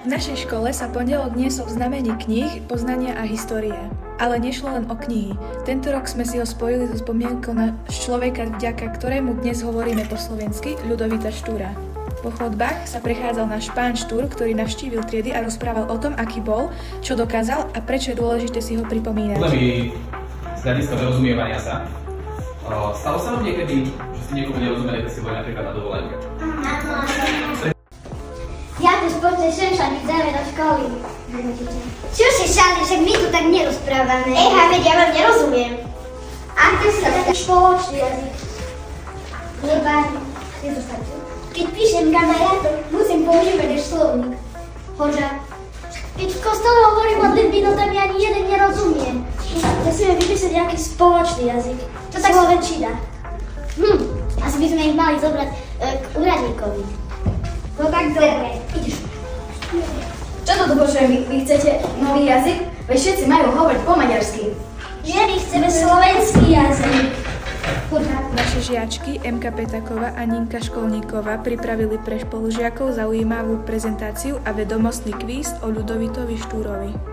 V našej škole sa pondelok niesol v znamení kníh, poznania a histórie. Ale nešlo len o knihy. Tento rok sme si ho spojili so spomienkou na človeka, vďaka ktorému dnes hovoríme po slovensky, Ľudovita Štúra. Po chodbách sa prechádzal náš pán Štúr, ktorý navštívil triedy a rozprával o tom, aký bol, čo dokázal a prečo je dôležité si ho pripomínať. Z hľadiska vyrozumievania sa. Stalo sa vám niekedy, že ste niekomu nerozumeli, keď ste boli napríklad na dovolenke? Ja tu poďte sem sa mi dáme do školy. Čo si sali, však my tu tak nerozprávame. Veď ja vám nerozumiem. Aké sa taký spoločný jazyk? Nebáni. Keď píšem kamarátom, musím používať až slovník. Hoďa. Keď v kostole hovorím modlitby, no tam ja ani jeden nerozumiem. Musíme vypísať nejaký spoločný jazyk. To tak slovenčina. Asi by sme ich mali zobrať k úradníkovi. No tak dobre. Ideš. Čo toto počujem? Vy chcete nový jazyk? Veď všetci majú hovoriť po maďarsky. Nie, my chceme slovenský jazyk. Naše žiačky Emka Petaková a Ninka Školníková pripravili pre spolužiakov zaujímavú prezentáciu a vedomostný kvíz o Ľudovitovi Štúrovi.